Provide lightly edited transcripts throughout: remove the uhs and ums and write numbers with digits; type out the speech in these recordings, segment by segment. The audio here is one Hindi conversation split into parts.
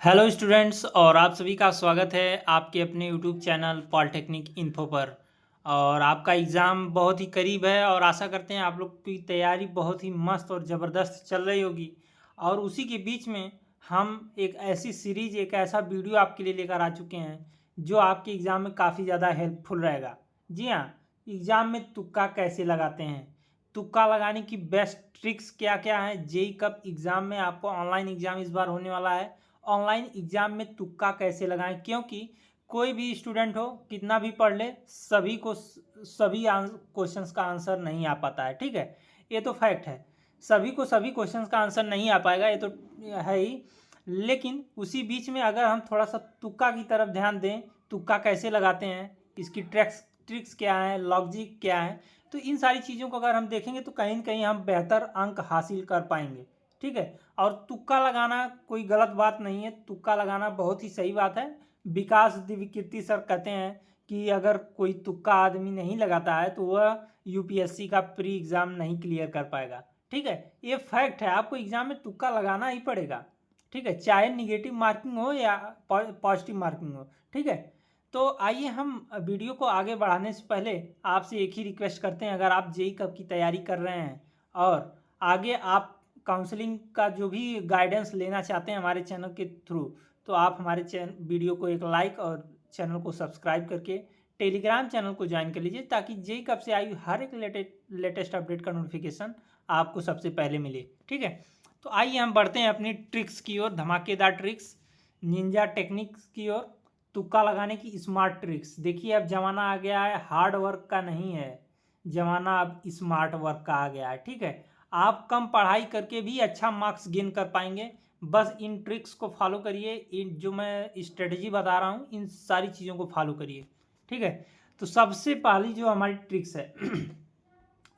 हेलो स्टूडेंट्स और आप सभी का स्वागत है आपके अपने यूट्यूब चैनल पॉलिटेक्निक इन्फो पर। और आपका एग्ज़ाम बहुत ही करीब है और आशा करते हैं आप लोग की तैयारी बहुत ही मस्त और ज़बरदस्त चल रही होगी। और उसी के बीच में हम एक ऐसी सीरीज़ एक ऐसा वीडियो आपके लिए लेकर आ चुके हैं जो आपके एग्ज़ाम में काफ़ी ज़्यादा हेल्पफुल रहेगा। जी हाँ, एग्ज़ाम में तुक्का कैसे लगाते हैं, तुक्का लगाने की बेस्ट ट्रिक्स क्या क्या हैं। जेई कब एग्ज़ाम में आपको ऑनलाइन एग्ज़ाम इस बार होने वाला है, ऑनलाइन एग्ज़ाम में तुक्का कैसे लगाएं, क्योंकि कोई भी स्टूडेंट हो कितना भी पढ़ ले सभी क्वेश्चंस का आंसर नहीं आ पाता है। ठीक है, ये तो फैक्ट है, सभी को सभी क्वेश्चंस का आंसर नहीं आ पाएगा, ये तो है ही। लेकिन उसी बीच में अगर हम थोड़ा सा तुक्का की तरफ ध्यान दें, तुक्का कैसे लगाते हैं, इसकी ट्रिक्स ट्रिक्स क्या है, लॉजिक क्या है, तो इन सारी चीज़ों को अगर हम देखेंगे तो कहीं न कहीं हम बेहतर अंक हासिल कर पाएंगे। ठीक है, और तुक्का लगाना कोई गलत बात नहीं है, तुक्का लगाना बहुत ही सही बात है। विकास दिव्यकीर्ति सर कहते हैं कि अगर कोई तुक्का आदमी नहीं लगाता है तो वह यूपीएससी का प्री एग्ज़ाम नहीं क्लियर कर पाएगा। ठीक है, ये फैक्ट है, आपको एग्ज़ाम में तुक्का लगाना ही पड़ेगा। ठीक है, चाहे निगेटिव मार्किंग हो या पॉजिटिव मार्किंग हो। ठीक है, तो आइए हम वीडियो को आगे बढ़ाने से पहले आपसे एक ही रिक्वेस्ट करते हैं, अगर आप जेई कब की तैयारी कर रहे हैं और आगे आप काउंसलिंग का जो भी गाइडेंस लेना चाहते हैं हमारे चैनल के थ्रू, तो आप हमारे वीडियो को एक लाइक और चैनल को सब्सक्राइब करके टेलीग्राम चैनल को ज्वाइन कर लीजिए, ताकि जेई कब से आई हर एक लेटेस्ट अपडेट का नोटिफिकेशन आपको सबसे पहले मिले। ठीक है, तो आइए हम बढ़ते हैं अपनी ट्रिक्स की ओर, धमाकेदार ट्रिक्स, निंजा टेक्निक्स की ओर, तुक्का लगाने की स्मार्ट ट्रिक्स। देखिए अब ज़माना आ गया है हार्ड वर्क का, नहीं है ज़माना, अब स्मार्ट वर्क का आ गया है। ठीक है, आप कम पढ़ाई करके भी अच्छा मार्क्स गेन कर पाएंगे, बस इन ट्रिक्स को फॉलो करिए, इन जो मैं स्ट्रेटजी बता रहा हूँ इन सारी चीज़ों को फॉलो करिए। ठीक है, तो सबसे पहली जो हमारी ट्रिक्स है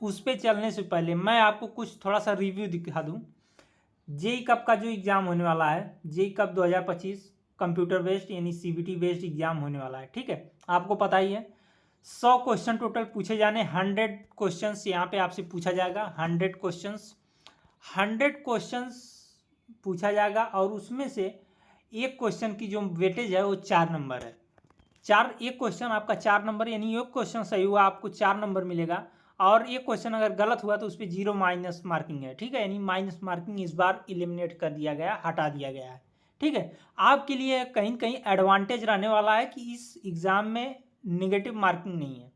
उस पर चलने से पहले मैं आपको कुछ थोड़ा सा रिव्यू दिखा दूँ। जेई कब का जो एग्ज़ाम होने वाला है, जेई कब 2025 कंप्यूटर बेस्ड यानी सीबीटी बेस्ड एग्ज़ाम होने वाला है। ठीक है, आपको पता ही है 100 क्वेश्चन टोटल पूछे जाने, 100 क्वेश्चंस यहाँ पे आपसे पूछा जाएगा। 100 क्वेश्चंस पूछा जाएगा और उसमें से एक क्वेश्चन की जो वेटेज है वो 4 नंबर है। एक क्वेश्चन आपका 4 नंबर, यानी एक क्वेश्चन सही हुआ आपको 4 नंबर मिलेगा, और एक क्वेश्चन अगर गलत हुआ तो उस पर 0 माइनस मार्किंग है। ठीक है, यानी माइनस मार्किंग इस बार एलिमिनेट कर दिया गया, हटा दिया गया है। ठीक है, आपके लिए कहीं कहीं एडवांटेज रहने वाला है कि इस एग्ज़ाम में निगेटिव मार्किंग नहीं है।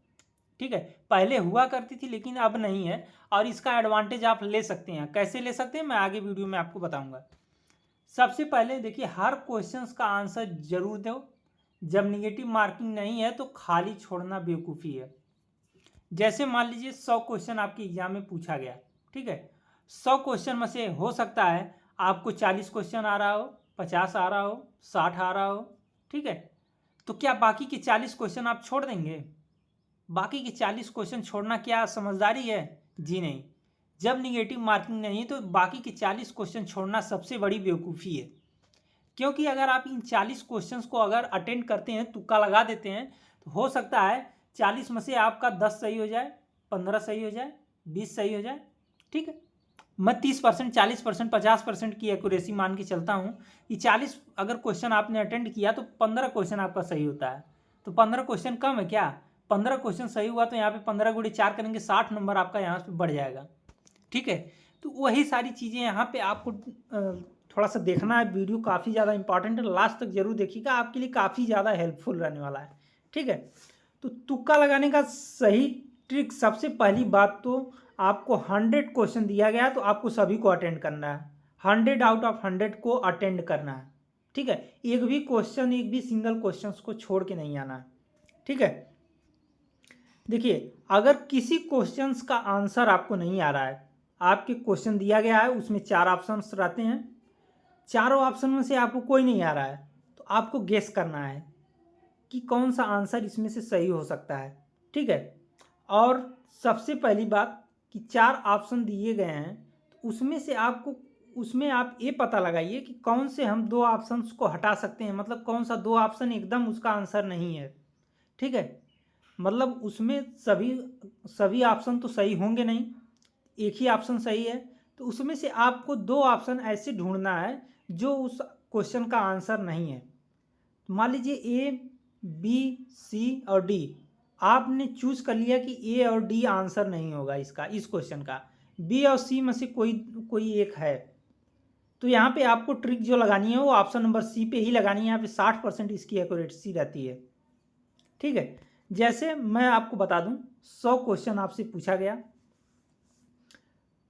ठीक है, पहले हुआ करती थी लेकिन अब नहीं है, और इसका एडवांटेज आप ले सकते हैं। कैसे ले सकते हैं मैं आगे वीडियो में आपको बताऊंगा। सबसे पहले देखिए, हर क्वेश्चंस का आंसर जरूर दो। जब निगेटिव मार्किंग नहीं है तो खाली छोड़ना बेवकूफ़ी है। जैसे मान लीजिए 100 क्वेश्चन आपके एग्जाम में पूछा गया। ठीक है, 100 क्वेश्चन में से हो सकता है आपको 40 क्वेश्चन आ रहा हो, 50 आ रहा हो, 60 आ रहा हो। ठीक है, तो क्या बाकी के 40 क्वेश्चन आप छोड़ देंगे? बाकी के 40 क्वेश्चन छोड़ना क्या समझदारी है? जी नहीं। जब निगेटिव मार्किंग नहीं है तो बाकी के 40 क्वेश्चन छोड़ना सबसे बड़ी बेवकूफ़ी है। क्योंकि अगर आप इन 40 क्वेश्चंस को अगर अटेंड करते हैं, तुक्का लगा देते हैं, तो हो सकता है 40 में से आपका 10 सही हो जाए, 15 सही हो जाए, 20 सही हो जाए। ठीक है, मैं 30%, 40%, 50% की एक्यूरेसी मान के चलता हूँ कि 40 अगर क्वेश्चन आपने अटेंड किया तो 15 क्वेश्चन आपका सही होता है। तो 15 क्वेश्चन कम है क्या? 15 क्वेश्चन सही हुआ तो यहाँ पे 15 गुणे 4 करेंगे, 60 नंबर आपका यहाँ पे बढ़ जाएगा। ठीक है, तो वही सारी चीज़ें यहाँ पे आपको थोड़ा सा देखना है। वीडियो काफ़ी ज़्यादा इंपॉर्टेंट है, लास्ट तक जरूर देखिएगा, आपके लिए काफ़ी ज़्यादा हेल्पफुल रहने वाला है। ठीक है, तो तुक्का लगाने का सही ट्रिक, सबसे पहली बात तो आपको 100 क्वेश्चन दिया गया तो आपको सभी को अटेंड करना है। 100 आउट ऑफ 100 को अटेंड करना है। ठीक है, एक भी क्वेश्चन, एक भी सिंगल क्वेश्चन को छोड़ के नहीं आना है। ठीक है, देखिए अगर किसी क्वेश्चंस का आंसर आपको नहीं आ रहा है, आपके क्वेश्चन दिया गया है उसमें 4 ऑप्शंस रहते हैं, चारों ऑप्शन में से आपको कोई नहीं आ रहा है, तो आपको गेस करना है कि कौन सा आंसर इसमें से सही हो सकता है। ठीक है, और सबसे पहली बात कि 4 ऑप्शन दिए गए हैं तो उसमें आप ये पता लगाइए कि कौन से हम 2 ऑप्शंस को हटा सकते हैं, मतलब कौन सा 2 ऑप्शन एकदम उसका आंसर नहीं है। ठीक है, मतलब उसमें सभी ऑप्शन तो सही होंगे नहीं, एक ही ऑप्शन सही है, तो उसमें से आपको 2 ऑप्शन ऐसे ढूंढना है जो उस क्वेश्चन का आंसर नहीं है। मान लीजिए ए, बी, सी और डी, आपने चूज कर लिया कि ए और डी आंसर नहीं होगा इसका, इस क्वेश्चन का, बी और सी में से कोई एक है, तो यहाँ पे आपको ट्रिक जो लगानी है वो ऑप्शन नंबर सी पे ही लगानी है। यहाँ पे 60% इसकी एक्यूरेसी रहती है। ठीक है, जैसे मैं आपको बता दूं 100 क्वेश्चन आपसे पूछा गया,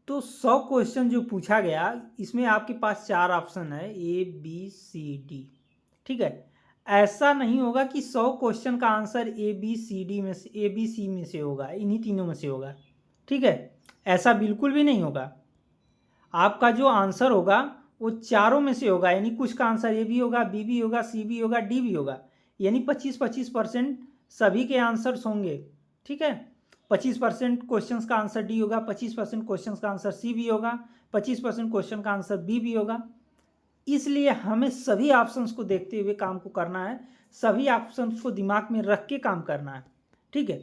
तो 100 क्वेश्चन जो पूछा गया इसमें आपके पास 4 ऑप्शन है, ए, बी, सी, डी। ठीक है, ऐसा नहीं होगा कि 100 क्वेश्चन का answer A, B, C, D में से, ए, बी, सी में से होगा, इन्हीं तीनों में से होगा। ठीक है, ऐसा बिल्कुल भी नहीं होगा। आपका जो आंसर होगा वो चारों में से होगा, यानी कुछ का आंसर ए भी होगा, बी भी होगा, सी भी होगा, डी भी होगा, यानी 25-25% सभी के आंसर्स होंगे। ठीक है, 25% क्वेश्चन का आंसर डी होगा, 25% क्वेश्चन का आंसर सी भी होगा, 25% क्वेश्चन का आंसर बी भी होगा। इसलिए हमें सभी ऑप्शंस को देखते हुए काम को करना है, सभी ऑप्शंस को दिमाग में रख के काम करना है। ठीक है,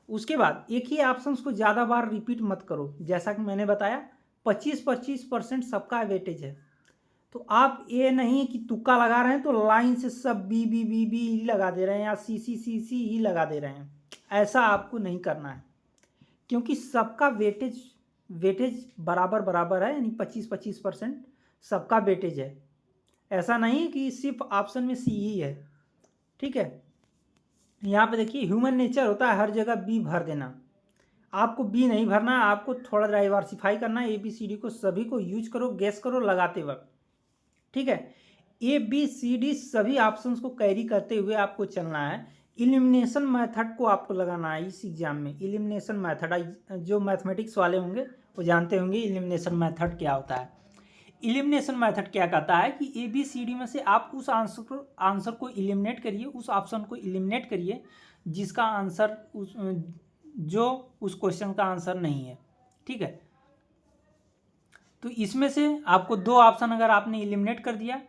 उसके बाद एक ही ऑप्शंस को ज़्यादा बार रिपीट मत करो। जैसा कि मैंने बताया 25-25% सबका वेटेज है, तो आप ये नहीं कि तुक्का लगा रहे हैं तो लाइन से सब बी बी बी बी ही लगा दे रहे हैं या सी सी सी सी ही लगा दे रहे हैं। ऐसा आपको नहीं करना है, क्योंकि सबका वेटेज बराबर बराबर है, यानी 25-25% सबका वेटेज है। ऐसा नहीं कि सिर्फ ऑप्शन में सी ही है। ठीक है, यहाँ पे देखिए ह्यूमन नेचर होता है हर जगह बी भर देना, आपको बी नहीं भरना है, आपको थोड़ा डाइवर्सिफाई करना है। ए बी सी डी को सभी को यूज करो, गेस करो लगाते वक्त। ठीक है, ए बी सी डी सभी ऑप्शंस को कैरी करते हुए आपको चलना है। इलिमिनेशन मेथड को आपको लगाना है इस एग्जाम में। इलिमिनेशन मेथड, जो मैथमेटिक्स वाले होंगे वो जानते होंगे इलिमिनेशन मेथड क्या होता है। इलिमिनेशन मेथड क्या कहता है कि ए बी सी डी में से आप उस आंसर को इलिमिनेट करिए, उस ऑप्शन को इलिमिनेट करिए जिसका आंसर जो उस क्वेश्चन का आंसर नहीं है। ठीक है, तो इसमें से आपको 2 ऑप्शन अगर आपने इलिमिनेट कर दिया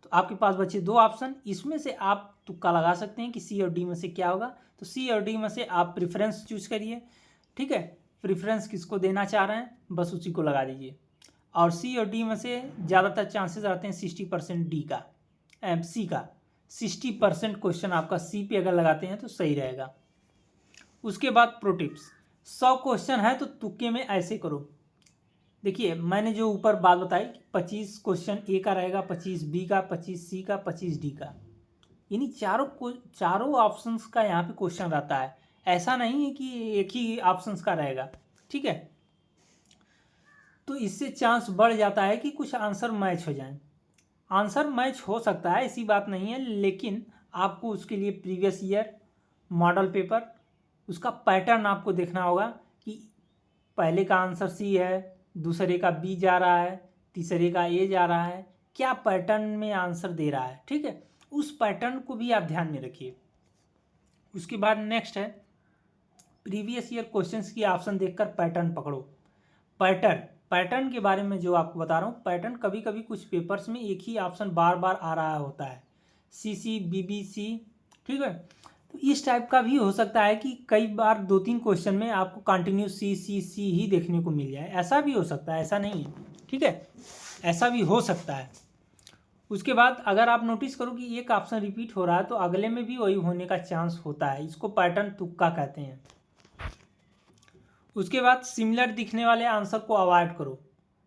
तो आपके पास बचे 2 ऑप्शन। इसमें से आप तुक्का लगा सकते हैं कि सी और डी में से क्या होगा, तो सी और डी में से आप प्रेफरेंस चूज करिए। ठीक है, प्रेफरेंस किसको देना चाह रहे हैं बस उसी को लगा दीजिए। और सी और डी में से ज़्यादातर चांसेस रहते हैं 60% डी का, सी का 60% क्वेश्चन आपका सी पे अगर लगाते हैं तो सही रहेगा। उसके बाद प्रो टिप्स, 100 क्वेश्चन है तो तुक्के में ऐसे करो। देखिए मैंने जो ऊपर बात बताई 25 क्वेश्चन ए का रहेगा, 25 बी का, 25 सी का, 25 डी का, यानी चारों ऑप्शंस का यहाँ पे क्वेश्चन रहता है। ऐसा नहीं है कि एक ही ऑप्शंस का रहेगा। ठीक है, तो इससे चांस बढ़ जाता है कि कुछ आंसर मैच हो जाए। आंसर मैच हो सकता है, ऐसी बात नहीं है, लेकिन आपको उसके लिए प्रीवियस ईयर मॉडल पेपर, उसका पैटर्न आपको देखना होगा कि पहले का आंसर सी है, दूसरे का बी जा रहा है, तीसरे का ए जा रहा है, क्या पैटर्न में आंसर दे रहा है। ठीक है, उस पैटर्न को भी आप ध्यान में रखिए। उसके बाद नेक्स्ट है प्रीवियस ईयर क्वेश्चंस की ऑप्शन देखकर पैटर्न पकड़ो। पैटर्न के बारे में जो आपको बता रहा हूँ, पैटर्न कभी कभी कुछ पेपर्स में एक ही ऑप्शन बार बार आ रहा होता है, सी सी बी बी सी। ठीक है, तो इस टाइप का भी हो सकता है कि कई बार 2-3 क्वेश्चन में आपको कंटिन्यू सी सी सी ही देखने को मिल जाए, ऐसा भी हो सकता है, ऐसा नहीं है। ठीक है, ऐसा भी हो सकता है। उसके बाद अगर आप नोटिस करो कि एक ऑप्शन रिपीट हो रहा है तो अगले में भी वही होने का चांस होता है, इसको पैटर्न तुक्का कहते हैं। उसके बाद सिमिलर दिखने वाले आंसर को अवॉइड करो।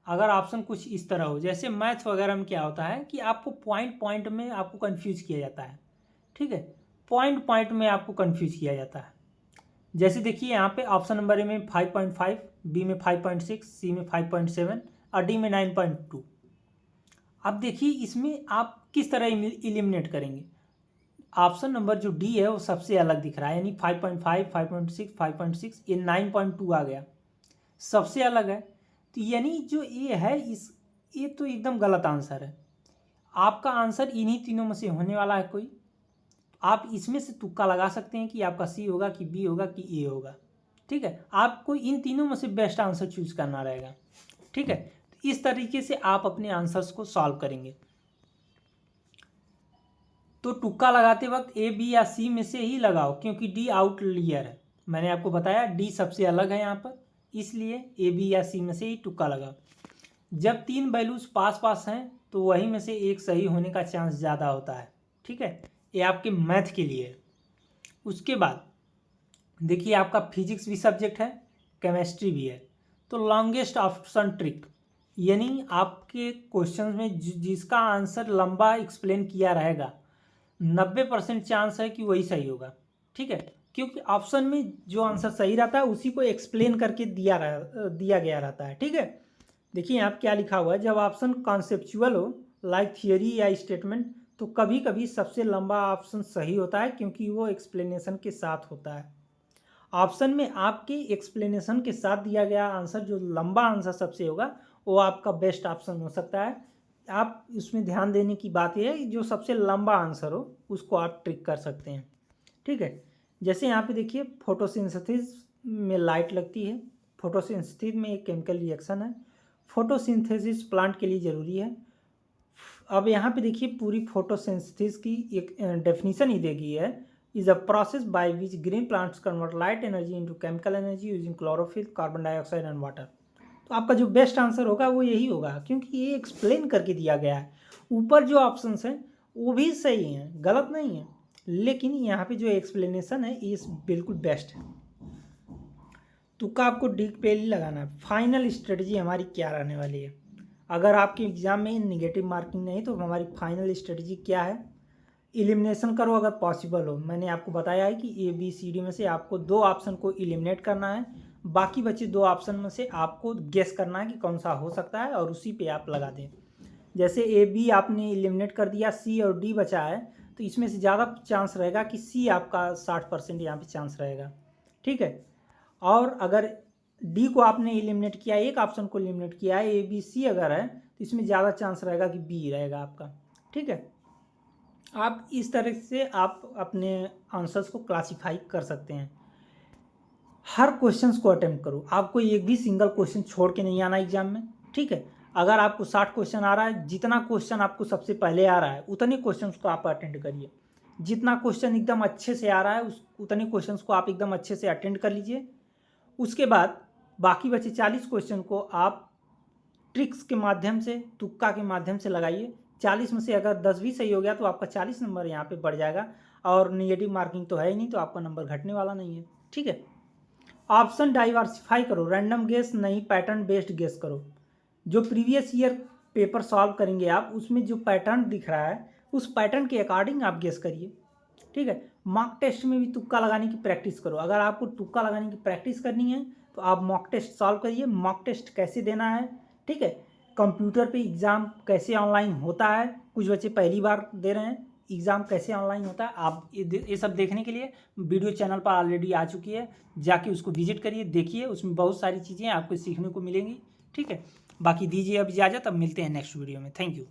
अगर ऑप्शन कुछ इस तरह हो, जैसे मैथ वगैरह में क्या होता है कि आपको पॉइंट में आपको कन्फ्यूज किया जाता है। ठीक है, पॉइंट में आपको कन्फ्यूज किया जाता है। जैसे देखिए यहाँ पे ऑप्शन नंबर ए में 5.5, बी में 5.6, सी में 5.7 और डी में 9.2। अब देखिए इसमें आप किस तरह इलिमिनेट करेंगे। ऑप्शन नंबर जो डी है वो सबसे अलग दिख रहा है, यानी 5.5, 5.6, 5.6, ये 9.2 आ गया, सबसे अलग है। तो यानी जो ए है ये तो एकदम गलत आंसर है। आपका आंसर इन्हीं तीनों में से होने वाला है कोई। आप इसमें से तुक्का लगा सकते हैं कि आपका सी होगा कि बी होगा कि ए होगा। ठीक है, आपको इन तीनों में से बेस्ट आंसर चूज करना रहेगा। ठीक है, तो इस तरीके से आप अपने आंसर्स को सॉल्व करेंगे। तो तुक्का लगाते वक्त ए बी या सी में से ही लगाओ, क्योंकि डी आउटलियर है। मैंने आपको बताया डी सबसे अलग है यहाँ पर, इसलिए ए बी या सी में से ही तुक्का लगाओ। जब 3 वैल्यूज पास पास हैं तो वही में से एक सही होने का चांस ज़्यादा होता है। ठीक है, ये आपके मैथ के लिए है। उसके बाद देखिए आपका फिजिक्स भी सब्जेक्ट है, केमिस्ट्री भी है। तो लॉन्गेस्ट ऑप्शन ट्रिक, यानी आपके क्वेश्चन में जिसका आंसर लंबा एक्सप्लेन किया रहेगा 90% चांस है कि वही सही होगा। ठीक है, क्योंकि ऑप्शन में जो आंसर सही रहता है उसी को एक्सप्लेन करके दिया गया रहता है। ठीक है, देखिए यहाँ क्या लिखा हुआ है, जब ऑप्शन कॉन्सेप्चुअल हो लाइक थियोरी या स्टेटमेंट तो कभी कभी सबसे लंबा ऑप्शन सही होता है, क्योंकि वो एक्सप्लेनेशन के साथ होता है। ऑप्शन में आपके एक्सप्लेनेशन के साथ दिया गया आंसर जो लंबा आंसर सबसे होगा वो आपका बेस्ट ऑप्शन हो सकता है। आप इसमें ध्यान देने की बात यह है जो सबसे लंबा आंसर हो उसको आप ट्रिक कर सकते हैं। ठीक है, जैसे यहाँ पे देखिए फोटोसिंथेसिस में लाइट लगती है। फोटोसिंथेसिस में एक केमिकल रिएक्शन है। फोटोसिंथेसिस प्लांट के लिए ज़रूरी है। अब यहाँ पे देखिए पूरी फोटोसिंथेसिस की एक डेफिनेशन ही दी गई है, is a process by which green plants convert light energy into chemical energy using chlorophyll, carbon dioxide and water. तो आपका जो बेस्ट आंसर होगा वो यही होगा, क्योंकि ये एक्सप्लेन करके दिया गया है। ऊपर जो ऑप्शंस हैं वो भी सही हैं, गलत नहीं है, लेकिन यहाँ पे जो एक्सप्लेनेशन है ये बिल्कुल बेस्ट है। तुक्का आपको डी पे ही लगाना है। फाइनल स्ट्रेटजी हमारी क्या रहने वाली है, अगर आपके एग्जाम में निगेटिव मार्किंग नहीं तो हमारी फाइनल स्ट्रेटजी क्या है, एलिमिनेशन करो अगर पॉसिबल हो। मैंने आपको बताया है कि ए बी सी डी में से आपको 2 ऑप्शन को एलिमिनेट करना है, बाकी बचे 2 ऑप्शन में से आपको गेस करना है कि कौन सा हो सकता है और उसी पे आप लगा दें। जैसे ए बी आपने एलिमिनेट कर दिया, सी और डी बचा है, तो इसमें से ज़्यादा चांस रहेगा कि सी आपका 60% यहाँ पे चांस रहेगा। ठीक है, और अगर डी को आपने एलिमिनेट किया, एक ऑप्शन को एलिमिनेट किया है, ए बी सी अगर है तो इसमें ज़्यादा चांस रहेगा कि बी रहेगा आपका। ठीक है, आप इस तरह से आप अपने आंसर्स को क्लासिफाई कर सकते हैं। हर क्वेश्चंस को अटेम्प्ट करो, आपको एक भी सिंगल क्वेश्चन छोड़ के नहीं आना एग्जाम में। ठीक है, अगर आपको 60 क्वेश्चन आ रहा है, जितना क्वेश्चन आपको सबसे पहले आ रहा है उतने क्वेश्चन को आप अटेंड करिए। जितना क्वेश्चन एकदम अच्छे से आ रहा है उतने क्वेश्चन को आप एकदम अच्छे से अटेंड कर लीजिए। उसके बाद बाकी बचे 40 क्वेश्चन को आप ट्रिक्स के माध्यम से, तुक्का के माध्यम से लगाइए। 40 में से अगर 10 भी सही हो गया तो आपका 40 नंबर यहाँ पे बढ़ जाएगा, और नेगेटिव मार्किंग तो है ही नहीं, तो आपका नंबर घटने वाला नहीं है। ठीक है, ऑप्शन डाइवर्सिफाई करो, रैंडम गेस नहीं, पैटर्न बेस्ड गेस करो। जो प्रीवियस ईयर पेपर सॉल्व करेंगे आप, उसमें जो पैटर्न दिख रहा है उस पैटर्न के अकॉर्डिंग आप गेस करिए। ठीक है, मॉक टेस्ट में भी तुक्का लगाने की प्रैक्टिस करो। अगर आपको तुक्का लगाने की प्रैक्टिस करनी है तो आप मॉक टेस्ट सॉल्व करिए। मॉक टेस्ट कैसे देना है, ठीक है, कंप्यूटर पे एग्ज़ाम कैसे ऑनलाइन होता है, कुछ बच्चे पहली बार दे रहे हैं, एग्ज़ाम कैसे ऑनलाइन होता है, आप ये सब देखने के लिए वीडियो चैनल पर ऑलरेडी आ चुकी है, जाके उसको विजिट करिए, देखिए, उसमें बहुत सारी चीज़ें आपको सीखने को मिलेंगी। ठीक है, बाकी दीजिए अब इजाज़त, अब मिलते हैं नेक्स्ट वीडियो में। Thank you.